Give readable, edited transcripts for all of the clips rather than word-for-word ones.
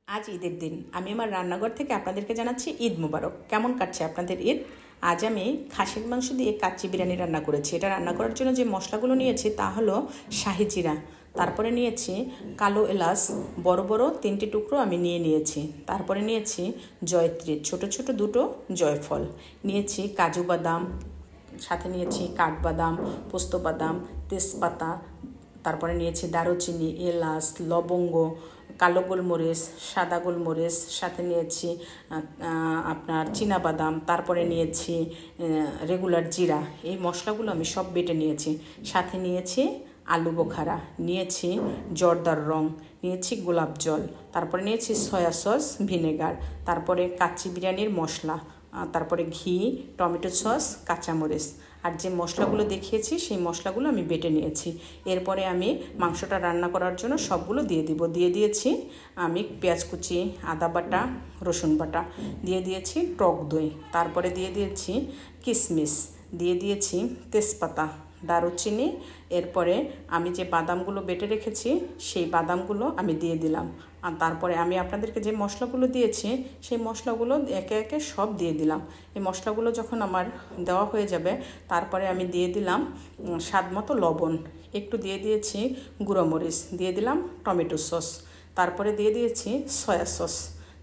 আজ ঈদের দিন আমি আমার রান্নাঘর থেকে আপনাদেরকে জানাচ্ছি ঈদ মোবারক। কেমন কাটছে আপনাদের ঈদ? আজ আমি খাসির মাংস দিয়ে কাচ্চি বিরিয়ানি রান্না করেছি। এটা রান্না করার জন্য যে মশলাগুলো নিয়েছি তা হলো শাহি জিরা, তারপরে নিয়েছি কালো এলাচ বড় বড় 3টি টুকরো আমি নিয়েছি। তারপরে নিয়েছি জয়ত্রী ছোট ছোট দুটো জয়ফল, নিয়েছি কাজু বাদাম, সাথে নিয়েছি কাঠবাদাম, পোস্ত বাদাম, তেজপাতা, তারপরে নিয়েছি দারুচিনি, এলাচ, লবঙ্গ, কালো গোলমরিচ, সাদা গোলমরিচ, সাথে নিয়েছি আপনার চীনাবাদাম, তারপরে নিয়েছি রেগুলার জিরা। এই মশলাগুলো আমি সব বেটে নিয়েছি। সাথে নিয়েছি আলু বোখারা, নিয়েছি জর্দার রং, নিয়েছি গোলাপ জল, তারপরে নিয়েছি সয়া সস, ভিনেগার, তারপরে কাচ্চি বিরিয়ানির মশলা, তারপরে ঘি, টমেটো সস, কাঁচামরিচ। আর যে মশলাগুলো দেখিয়েছি সেই মশলাগুলো আমি বেটে নিয়েছি। এরপরে আমি মাংসটা রান্না করার জন্য সবগুলো দিয়ে দিয়েছি আমি পেঁয়াজ কুচি, আদা বাটা, রসুন বাটা, দিয়ে দিয়েছি টক দই, তারপরে দিয়ে দিয়েছি কিশমিশ, দিয়ে দিয়েছি তেজপাতা, দারুচিনি। এরপরে আমি যে বাদামগুলো বেটে রেখেছি সেই বাদামগুলো আমি দিয়ে দিলাম। আর তারপরে আমি আপনাদেরকে যে মশলাগুলো দিয়েছি সেই মশলাগুলো একে একে সব দিয়ে দিলাম। এই মশলাগুলো যখন আমার দেওয়া হয়ে যাবে তারপরে আমি দিয়ে দিলাম স্বাদ মতো লবণ, একটু দিয়ে দিয়েছি গুঁড়ো মরিচ, দিয়ে দিলাম টমেটো সস, তারপরে দিয়ে দিয়েছি সয়া সস,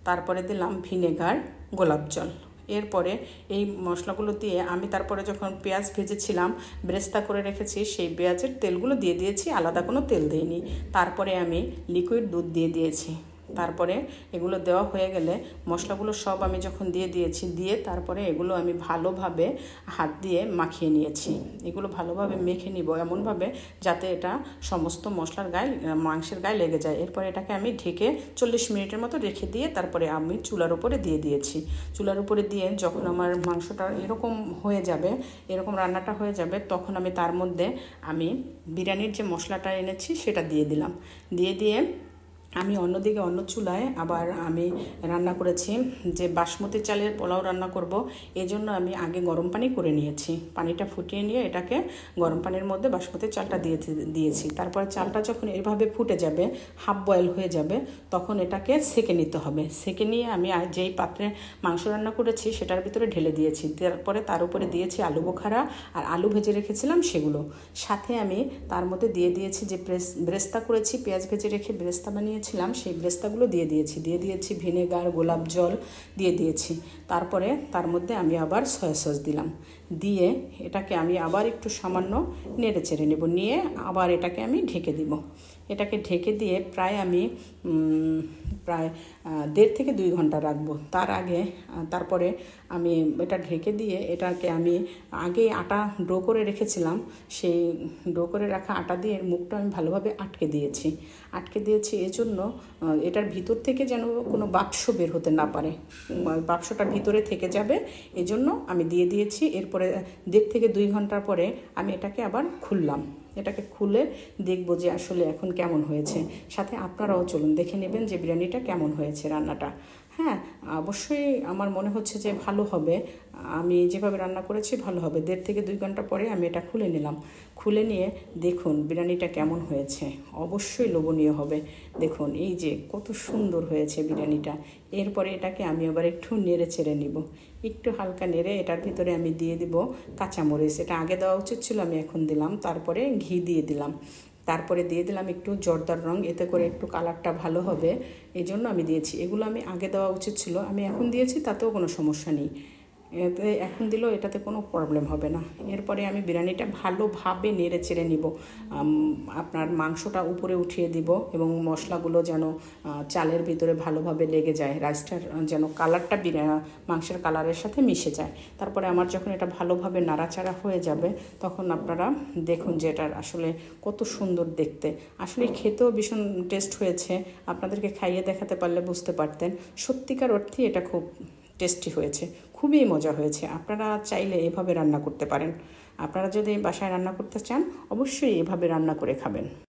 তারপরে দিলাম ভিনেগার, গোলাপ জল। এরপরে এই মশলাগুলো দিয়ে আমি তারপরে যখন পেঁয়াজ ভেজেছিলাম, বেরেস্তা করে রেখেছি, সেই পেঁয়াজের তেলগুলো দিয়ে দিয়েছি, আলাদা কোনো তেল দিইনি। তারপরে আমি লিকুইড দুধ দিয়ে দিয়েছি। তারপরে এগুলো দেওয়া হয়ে গেলে মশলাগুলো সব আমি যখন দিয়ে দিয়েছি, দিয়ে তারপরে এগুলো আমি ভালোভাবে হাত দিয়ে মাখিয়ে নিয়েছি। এগুলো ভালোভাবে মেখে নিব এমনভাবে যাতে এটা সমস্ত মশলার গায়ে, মাংসের গায়ে লেগে যায়। এরপরে এটাকে আমি ঢেকে 40 মিনিটের মতো রেখে দিয়ে তারপরে আমি চুলার উপরে দিয়ে দিয়েছি। চুলার উপরে দিয়ে যখন আমার মাংসটা এরকম হয়ে যাবে, এরকম রান্নাটা হয়ে যাবে, তখন আমি তার মধ্যে আমি বিরিয়ানির যে মশলাটা এনেছি সেটা দিয়ে দিলাম। দিয়ে আমি অন্যদিকে অন্য চুলায় আবার আমি রান্না করেছি যে বাসমতি চালের পোলাও রান্না করব। এই জন্য আমি আগে গরম পানি করে নিয়েছি, পানিটা ফুটিয়ে নিয়ে এটাকে গরম পানির মধ্যে বাসমতি চালটা দিয়েছি। তারপরে চালটা যখন এভাবে ফুটে যাবে, হাফ বয়েল হয়ে যাবে, তখন এটাকে সেঁকে নিতে হবে। সেঁকে নিয়ে আমি যেই পাত্রে মাংস রান্না করেছি সেটার ভিতরে ঢেলে দিয়েছি। তারপরে তার উপরে দিয়েছি আলু বোখারা আর আলু ভেজে রেখেছিলাম সেগুলো। সাথে আমি তার মধ্যে দিয়ে দিয়েছি যে বেরেস্তা করেছি, পেঁয়াজ ভেজে রেখে বেরেস্তা বানিয়েছিলাম, সেই বেরেস্তাগুলো দিয়ে দিয়েছি ভিনেগার, গোলাপ জল দিয়ে দিয়েছি। তারপরে তার মধ্যে আমি আবার সয়া সস দিলাম, দিয়ে এটাকে আমি আবার একটু সামান্য নেড়ে চেড়ে নেব, নিয়ে আবার এটাকে আমি ঢেকে দিব। এটাকে ঢেকে দিয়ে প্রায় 1.5 থেকে 2 ঘন্টা রাখবো। তার আগে তারপরে আমি এটা ঢেকে দিয়ে এটাকে আমি আগে আটা ডো করে রেখেছিলাম, সেই ডো করে রাখা আটা দিয়ে মুখটা আমি ভালোভাবে আটকে দিয়েছি এজন্য এটার ভিতর থেকে যেন কোনো বাষ্প বের হতে না পারে, বাষ্পটা ভিতরে থেকে যাবে, এজন্য আমি দিয়ে দিয়েছি। এরপরে 1.5 থেকে 2 ঘন্টার পরে আমি এটাকে আবার খুললাম। এটাকে খুলে দেখবো যে আসলে এখন কেমন হয়েছে। সাথে আপনারাও চলুন দেখে নেবেন যে বিরিয়ানিটা কেমন হয়েছে রান্নাটা। হ্যাঁ, অবশ্যই আমার মনে হচ্ছে যে ভালো হবে। আমি যেভাবে রান্না করেছি ভালো হবে। 1.5 থেকে 2 ঘন্টা পরে আমি এটা খুলে নিলাম। খুলে নিয়ে দেখুন বিরিয়ানিটা কেমন হয়েছে, অবশ্যই লোভনীয় হবে। দেখুন এই যে কত সুন্দর হয়েছে বিরিয়ানিটা। এরপরে এটাকে আমি আবার একটু নেড়ে চেড়ে নিব, একটু হালকা নেড়ে এটার ভিতরে আমি দিয়ে দিব কাঁচামরিচ। এটা আগে দেওয়া উচিত ছিল, আমি এখন দিলাম। তারপরে ঘি দিয়ে দিলাম, তারপরে দিয়ে দিলাম একটু জর্দার রং, এতে করে একটু কালারটা ভালো হবে, এই জন্য আমি দিয়েছি। এগুলো আমি আগে দেওয়া উচিত ছিল, আমি এখন দিয়েছি, তাতেও কোনো সমস্যা নেই। এতে এখন দিলেও এটাতে কোনো প্রবলেম হবে না। এরপরে আমি বিরিয়ানিটা ভালোভাবে নেড়ে চেড়ে নিব, আপনার মাংসটা উপরে উঠিয়ে দিব এবং মশলাগুলো যেন চালের ভিতরে ভালোভাবে লেগে যায়, রাইসটার যেন কালারটা মাংসের কালারের সাথে মিশে যায়। তারপরে আমার যখন এটা ভালোভাবে নাড়াচাড়া হয়ে যাবে তখন আপনারা দেখুন যে এটার আসলে কত সুন্দর দেখতে, আসলে খেতেও ভীষণ টেস্ট হয়েছে। আপনাদেরকে খাইয়ে দেখাতে পারলে বুঝতে পারতেন সত্যিকার অর্থেই এটা খুব টেস্টি হয়েছে, খুবই মজা হয়েছে। আপনারা চাইলে এভাবে রান্না করতে পারেন। আপনারা যদি বাসায় রান্না করতে চান অবশ্যই এভাবে রান্না করে খাবেন।